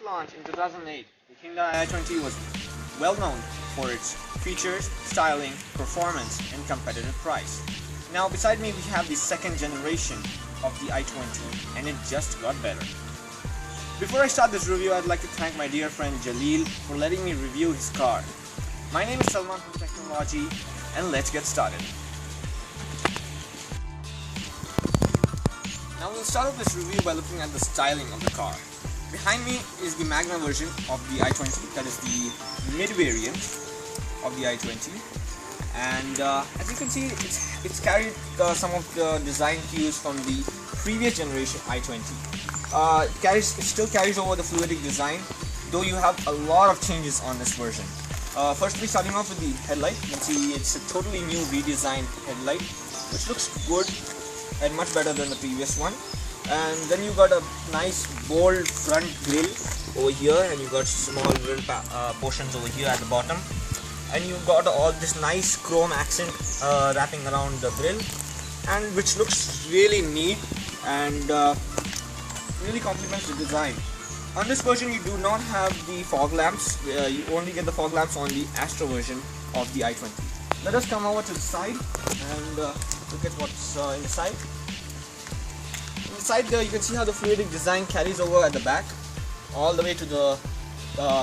launch in 2008, the Hyundai i20 was well known for its features, styling, performance, and competitive price. Now beside me we have the second generation of the i20, and it just got better. Before I start this review, I'd like to thank my dear friend Jaleel for letting me review his car. My name is Salman from Technology, and let's get started. Now we'll start off this review by looking at the styling of the car. Behind me is the Magna version of the i20, that is the mid variant of the i20, and as you can see, it's carried some of the design cues from the previous generation i20. It still carries over the fluidic design, though you have a lot of changes on this version. Firstly, starting off with the headlight, you can see it's a totally new redesigned headlight, which looks good and much better than the previous one. And then you got a nice bold front grille over here, and you got small grill portions over here at the bottom, and you got all this nice chrome accent wrapping around the grille, and which looks really neat and really complements the design. On this version you do not have the fog lamps, you only get the fog lamps on the Astra version of the i20. Let us come over to the side and look at what's in the side. Inside there you can see how the fluidic design carries over at the back all the way to the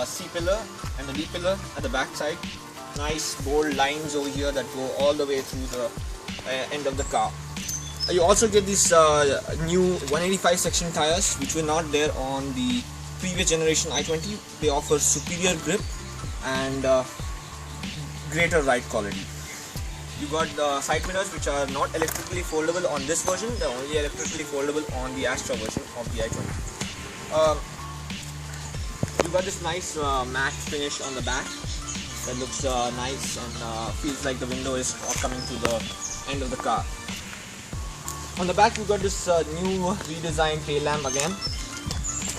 C-pillar and the D-pillar at the back side. Nice bold lines over here that go all the way through the end of the car. You also get these new 185 section tires, which were not there on the previous generation i20. They offer superior grip and greater ride quality. You got the side mirrors, which are not electrically foldable on this version. They're only electrically foldable on the Astra version of the i20. You got this nice matte finish on the back that looks nice and feels like the window is coming to the end of the car. On the back you got this new redesigned tail lamp again,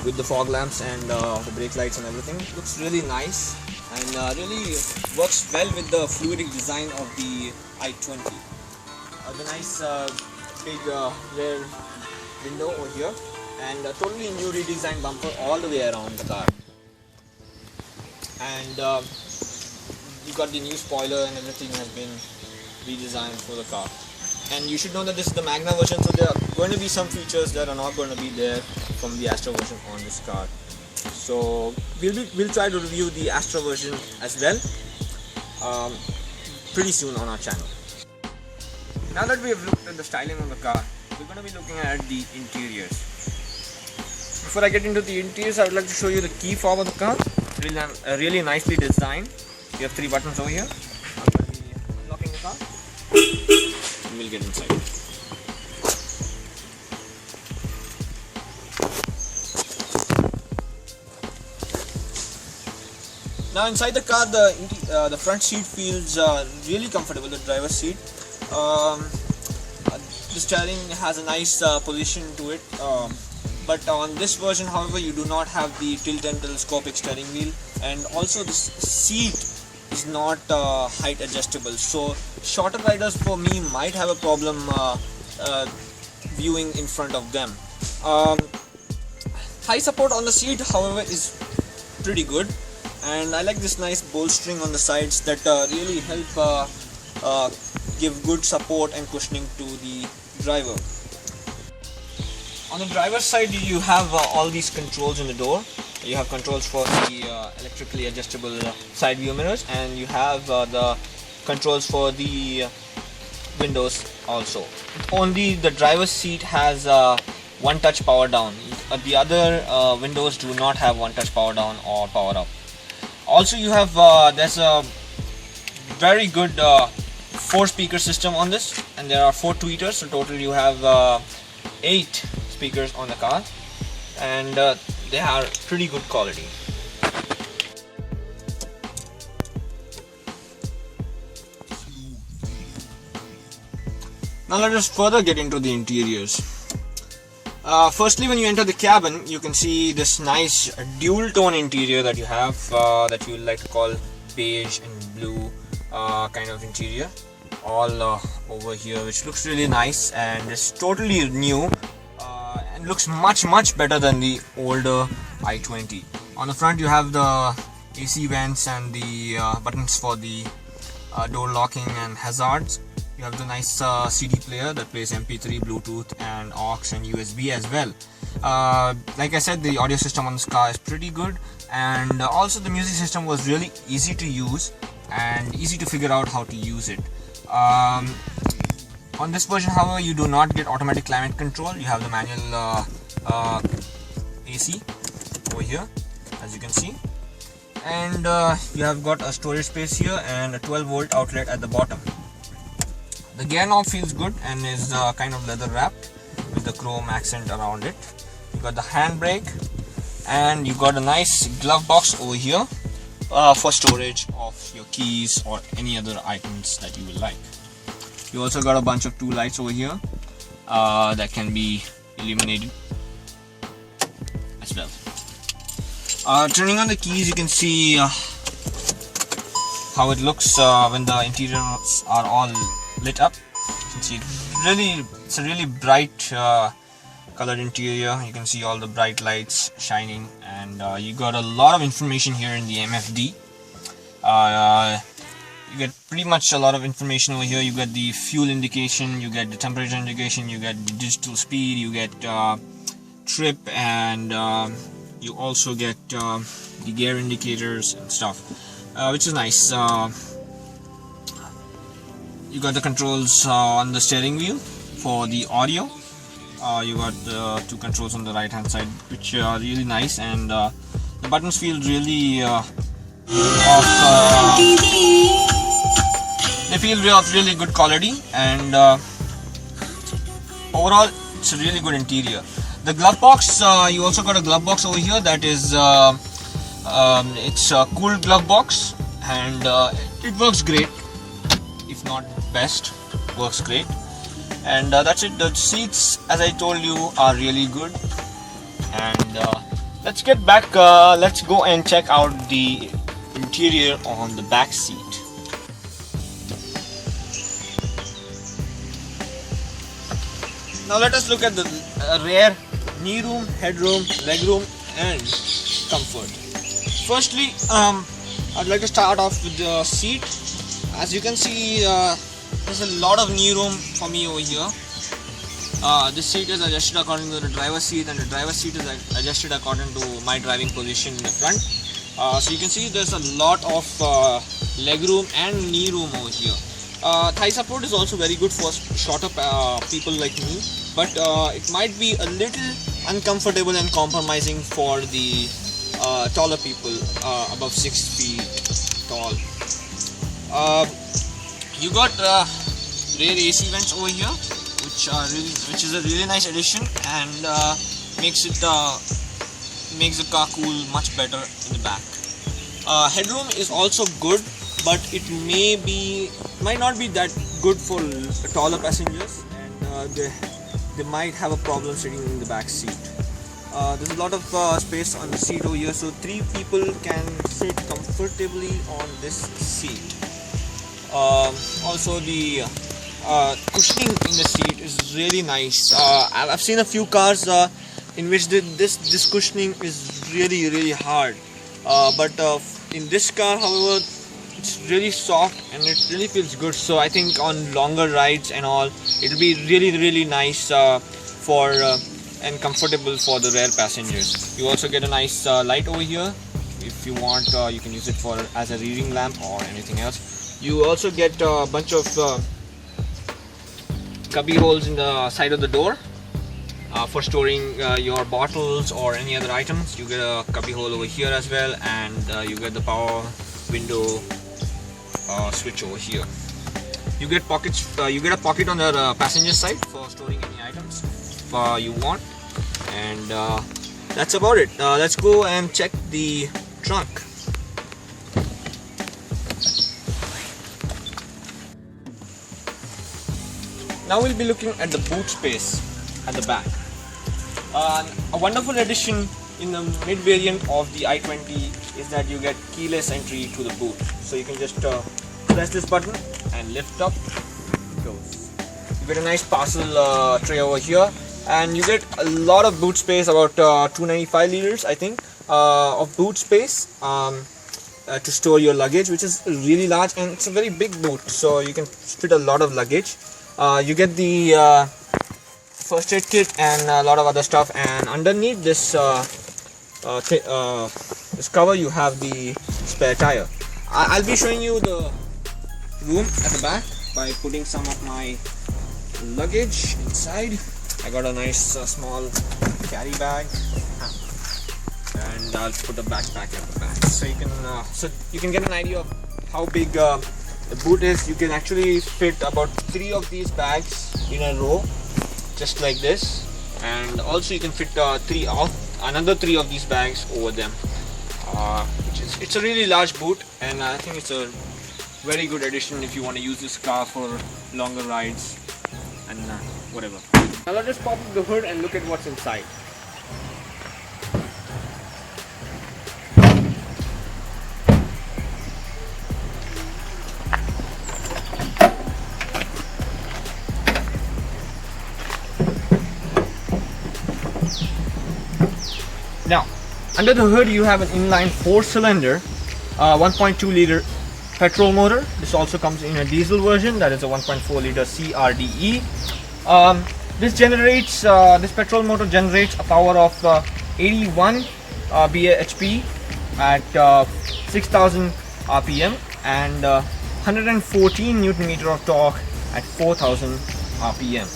with the fog lamps and the brake lights and everything. It looks really nice and really works well with the fluidic design of the i20. The nice big rear window over here, and a totally new redesigned bumper all the way around the car. And you got the new spoiler and everything has been redesigned for the car. And you should know that this is the Magna version, so there are going to be some features that are not going to be there from the Astra version on this car. So we'll try to review the Astra version as well pretty soon on our channel. Now that we have looked at the styling of the car, we're going to be looking at the interiors. Before I get into the interiors, I would like to show you the key fob of the car. Really nicely designed. You have 3 buttons over here. I'm going to be unlocking the car. We'll get inside. Now inside the car, the front seat feels really comfortable, the driver's seat. The steering has a nice position to it, but on this version, however, you do not have the tilt and telescopic steering wheel, and also this seat is not height adjustable, so shorter riders for me might have a problem viewing in front of them. High support on the seat, however, is pretty good, and I like this nice bolstering on the sides that really help give good support and cushioning to the driver. On the driver's side, you have all these controls in the door. You have controls for the electrically adjustable side view mirrors, and you have the controls for the windows also. Only the driver's seat has one touch power down. The other windows do not have one touch power down or power up. Also you have there's a very good 4-speaker system on this, and there are 4 tweeters, so total you have 8 speakers on the car, and they are pretty good quality. Now let us further get into the interiors. Firstly, when you enter the cabin, you can see this nice dual tone interior that you have, that you like to call beige and blue kind of interior all over here, which looks really nice and is totally new and looks much better than the older i20. On the front you have the AC vents and the buttons for the door locking and hazards. You have the nice CD player that plays MP3, Bluetooth and aux and USB as well. Like I said, the audio system on this car is pretty good, and also the music system was really easy to use and easy to figure out how to use it. On this version, however, you do not get automatic climate control. You have the manual AC over here, as you can see, and you have got a storage space here and a 12-volt outlet at the bottom. The gear knob feels good and is kind of leather wrapped with the chrome accent around it. You got the handbrake, and you got a nice glove box over here for storage of your keys or any other items that you will like. You also got a bunch of tool lights over here that can be illuminated as well. Turning on the keys, you can see how it looks when the interiors are all lit up. You can see it's a really bright colored interior. You can see all the bright lights shining, and you got a lot of information here in the MFD. You get pretty much a lot of information over here. You get the fuel indication, you get the temperature indication, you get the digital speed, you get trip, and you also get the gear indicators and stuff, which is nice. You got the controls on the steering wheel for the audio. You got the two controls on the right hand side, which are really nice, and the buttons feel really they feel of really good quality, and overall it's a really good interior. The glove box, you also got a glove box over here that is it's a cool glove box, and it works great, if not best, works great. And that's it. The seats, as I told you, are really good. And let's get back, let's go and check out the interior on the back seat. Now let us look at the rear knee room, headroom, legroom and comfort. Firstly, I'd like to start off with the seat. As you can see, there's a lot of knee room for me over here. This seat is adjusted according to the driver's seat, and the driver's seat is adjusted according to my driving position in the front. So you can see there's a lot of legroom and knee room over here. Thigh support is also very good for shorter people like me, but it might be a little uncomfortable and compromising for the taller people above 6 feet tall. You got rear AC vents over here, which is a really nice addition, and makes the car cool much better in the back. Headroom is also good, but it might not be that good for taller passengers, and they might have a problem sitting in the back seat. There's a lot of space on the seat over here, so 3 people can sit comfortably on this seat. Also, the cushioning in the seat is really nice. I've seen a few cars in which this cushioning is really hard, but in this car, however, it's really soft and it really feels good. So I think on longer rides and all, it'll be really nice for and comfortable for the rear passengers. You also get a nice light over here. If you want, you can use it as a reading lamp or anything else. You also get a bunch of cubby holes in the side of the door for storing your bottles or any other items. You get a cubby hole over here as well, and you get the power window switch over here. You get pockets. You get a pocket on the passenger side for storing any items if you want, and that's about it. Let's go and check the trunk. Now we'll be looking at the boot space at the back. A wonderful addition in the mid variant of the i20 is that you get keyless entry to the boot. So you can just press this button and lift up, it goes. You get a nice parcel tray over here, and you get a lot of boot space, about 295 liters I think. of boot space to store your luggage, which is really large, and it's a very big boot, so you can fit a lot of luggage. You get the first aid kit and a lot of other stuff, and underneath this this cover you have the spare tire. I'll be showing you the room at the back by putting some of my luggage inside. I got a nice small carry bag, and I'll put a backpack at the back, so you can get an idea of how big the boot is. You can actually fit about 3 of these bags in a row, just like this, and also you can fit another 3 of these bags over them. It's a really large boot, and I think it's a very good addition if you want to use this car for longer rides and whatever. Now let's just pop up the hood and look at what's inside. Now, under the hood you have an inline 4-cylinder 1.2 liter petrol motor. This also comes in a diesel version, that is a 1.4 liter CRDE. This petrol motor generates a power of 81 bhp at 6000 rpm and 114 newton meter of torque at 4000 rpm.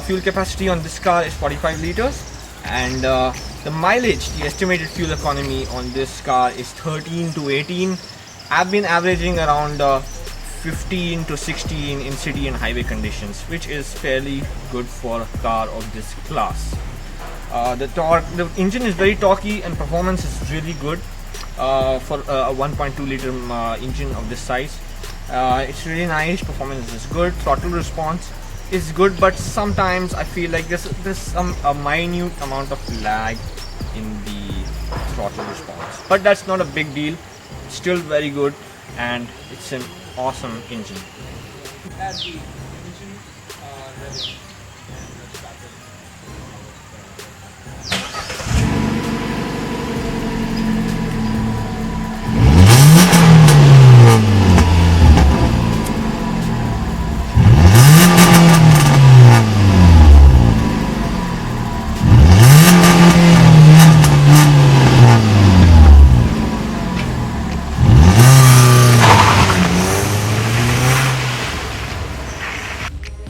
Fuel capacity on this car is 45 liters, and the mileage, the estimated fuel economy on this car is 13 to 18. I've been averaging around 15 to 16 in city and highway conditions, which is fairly good for a car of this class. The engine is very torquey and performance is really good for a 1.2 liter engine of this size. It's really nice, performance is good, throttle response is good, but sometimes I feel like there's a minute amount of lag in the throttle response, but that's not a big deal. It's still very good, and it's an awesome engine. Add the engine revving and the starter.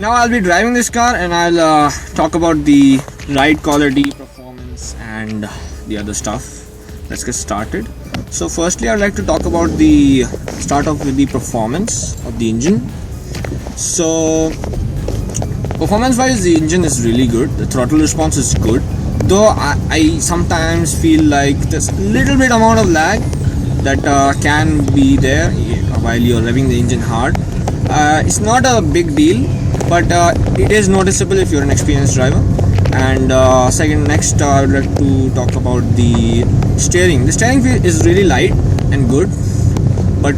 Now I'll be driving this car, and I'll talk about the ride quality, performance, and the other stuff. Let's get started. So firstly, I'd like to start off with the performance of the engine. So performance wise, the engine is really good. The throttle response is good, though I sometimes feel like there's a little bit amount of lag that can be there while you're revving the engine hard. It's not a big deal, but it is noticeable if you're an experienced driver. And next I would like to talk about the steering. The steering wheel is really light and good, but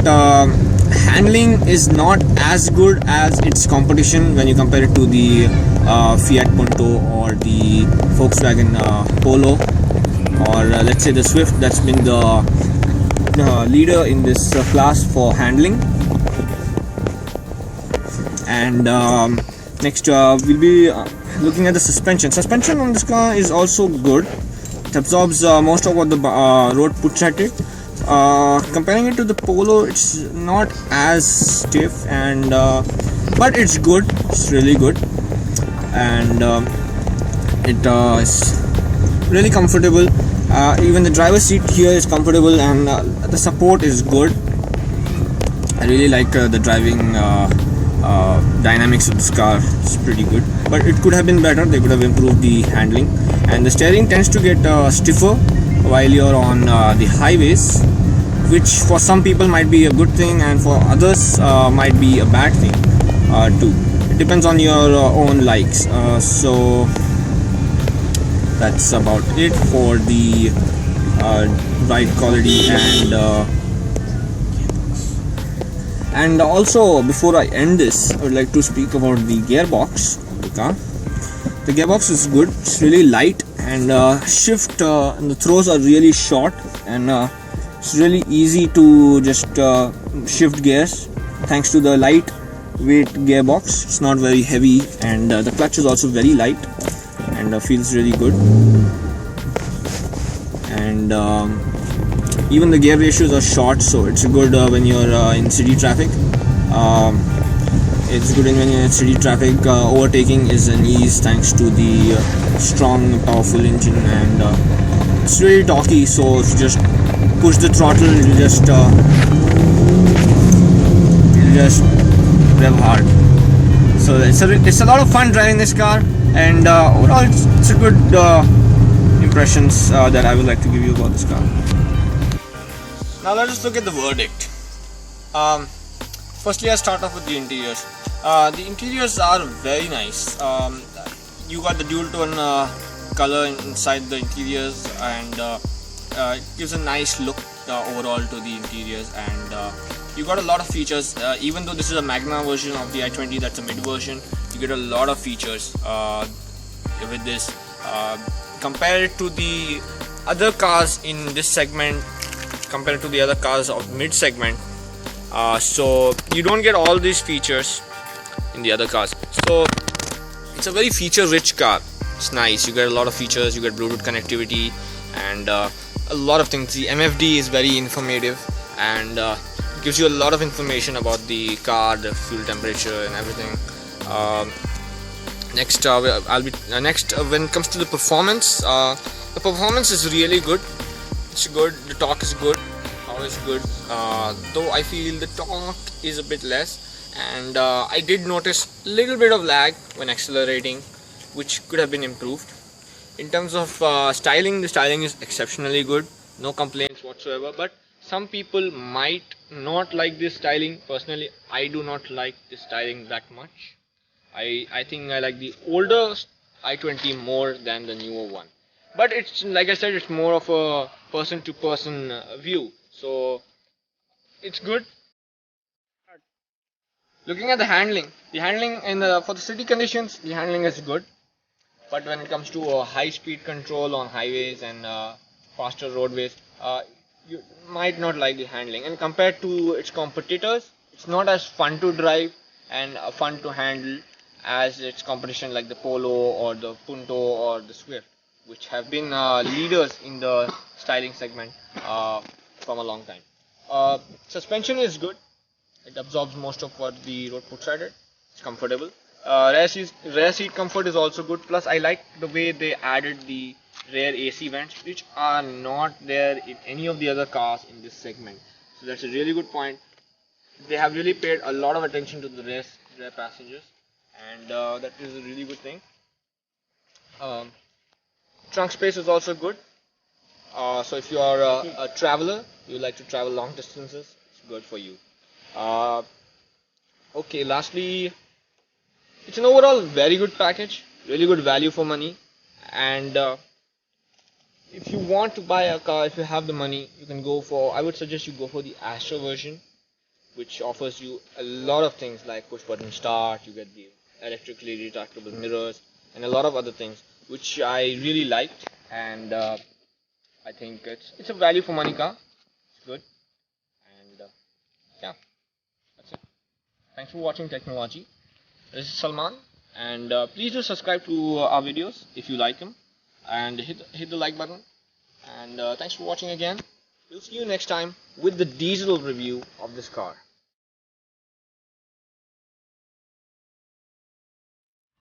handling is not as good as its competition when you compare it to the Fiat Punto or the Volkswagen Polo, or let's say the Swift, that's been the leader in this class for handling. And next we'll be looking at the suspension. Suspension on this car is also good. It absorbs most of what the road puts at it. Comparing it to the Polo, it's not as stiff, and but it's good. It's really good, and it is really comfortable. Even the driver's seat here is comfortable, and the support is good. I really like the driving dynamics of this car. It's pretty good, but it could have been better. They could have improved the handling, and the steering tends to get stiffer while you're on the highways, which for some people might be a good thing, and for others might be a bad thing too. It depends on your own likes. So that's about it for the ride quality. And also, before I end this, I would like to speak about the gearbox of the car. The gearbox is good. It's really light and shift and the throws are really short, and it's really easy to just shift gears thanks to the lightweight gearbox. It's not very heavy, and the clutch is also very light and feels really good. And even the gear ratios are short, so it's good when you're in city traffic. It's good when you're in city traffic. Overtaking is an ease thanks to the strong, powerful engine, and it's really torquey. So if you just push the throttle, it'll just rev hard. So it's a lot of fun driving this car, and overall it's a good impressions that I would like to give you about this car. Now let us look at the verdict. Firstly, I start off with the interiors. The interiors are very nice. You got the dual tone color inside the interiors, and it gives a nice look overall to the interiors, and you got a lot of features. Even though this is a Magna version of the i20, that's a mid version, you get a lot of features with this. Compare it to the other cars in this segment, compared to the other cars of mid segment, so you don't get all these features in the other cars. So it's a very feature rich car. It's nice, you get a lot of features, you get Bluetooth connectivity, and a lot of things. The MFD is very informative, and gives you a lot of information about the car, the fuel temperature and everything. Next when it comes to the performance is really good. It's good, the torque is good, power is good, though I feel the torque is a bit less, and I did notice a little bit of lag when accelerating, which could have been improved. In terms of styling, the styling is exceptionally good, no complaints whatsoever, but some people might not like this styling. Personally, I do not like this styling that much. I think I like the older i20 more than the newer one. But it's, like I said, it's more of a person to person view, so it's good. Looking at the handling for the city conditions, the handling is good, but when it comes to high speed control on highways and faster roadways, you might not like the handling, and compared to its competitors, it's not as fun to drive and fun to handle as its competition like the Polo or the Punto or the Swift, which have been leaders in the styling segment from a long time. Suspension is good. It absorbs most of what the road puts at it. It's comfortable. Rear seat comfort is also good. Plus, I like the way they added the rear AC vents, which are not there in any of the other cars in this segment. So that's a really good point. They have really paid a lot of attention to the rear passengers, and that is a really good thing. Trunk space is also good. So if you are a traveler, you like to travel long distances, it's good for you. Okay, lastly, it's an overall very good package, really good value for money, and if you want to buy a car, if you have the money, you can go for, I would suggest you go for the Astra version, which offers you a lot of things like push button start, you get the electrically retractable mirrors, and a lot of other things, which I really liked, and I think it's a value for money car. It's good, and yeah, that's it. Thanks for watching Technology. This is Salman, and please do subscribe to our videos if you like them, and hit the like button. And thanks for watching again. We'll see you next time with the diesel review of this car.